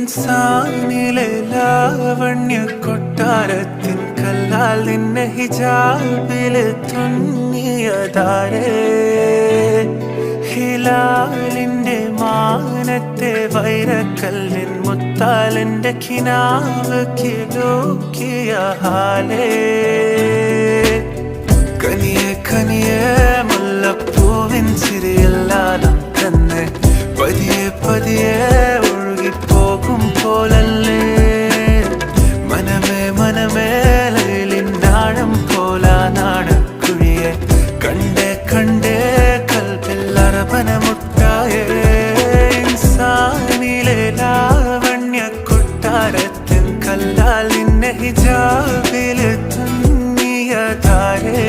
ഇൻസാനിലെ ലാവണ്യ കൊട്ടാരത്തിൻ കല്ലാൽ നിന്നെ ഹിജാബില് തുന്നിയതാരേ ഹിലാലിന്റെ മാനത്തെ വൈരക്കല്ലിൻ മുത്താലിന്റെ കിനാവ് കിലോക്കിയ ഹാലേ കനിയെ കനിയെ മുല്ലപ്പൂവിൻ ചിരിയെല്ലാം തന്നെ പതിയെ പതിയെ ഒഴുകിപ്പോകും പോലല്ലേ മനമേ മനമേ ലൈലിനാഴം പോലാ നാടക്കുഴിയെ കണ്ടേ കണ്ടേ കൽപ്പിൽ അറബനമുട്ടായേ ഇൻസാനിലെ ലാവണ്യ കൊട്ടാരത്തിൻ കല്ലാൽ നിന്നെ ഹിജാബില് തുന്നിയതാരേ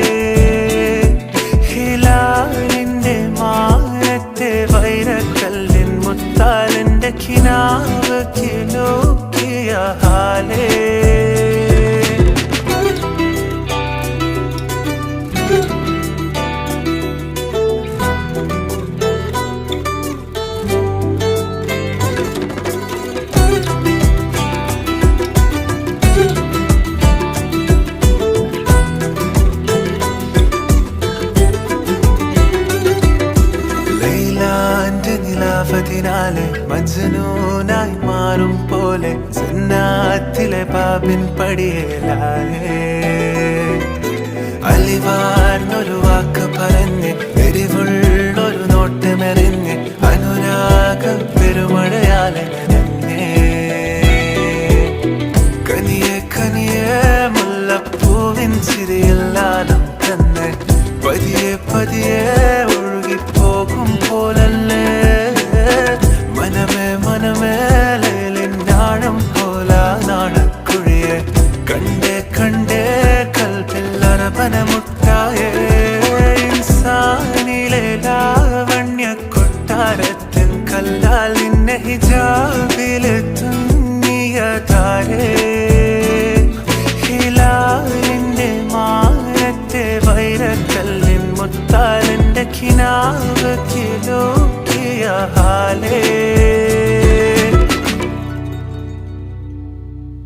ഹിലാലിന്റെ മാനത്തെ വൈരക്കല്ലിൻ മുത്താലിന്റെ കിനാവ് കിലോക്കിയ ഹാലേ നിലാവതിനാലെ മജ്നൂനായി മാറും പോലെ ജന്നാത്തിലെ ബാബിൻ പടിയേലാലേ അലിവാർന്നൊരു വാക്ക് പറഞ്ഞ് എരിവുള്ളൊരു നോട്ടമെറിഞ്ഞ് അനുരാഗ പെരുമഴയാലെ നനഞ്ഞേ കനിയെ കനിയെ മുല്ലപ്പൂവിൻ ചിരിയെല്ലാം തന്നെ പതിയെ പതിയെ ഒഴുകിപ്പോകും പോലല്ലേ മനമേ മനമേ ലൈലിനാഴം പോലാ നാടക്കുഴിയെ കണ്ടേ കണ്ടേ കൽപ്പിൽ അറബനമുട്ടായേ ഇൻസാനിലെ ലാവണ്യ കൊട്ടാരത്തിൻ കല്ലാൽ നിന്നെ ഹിജാബ്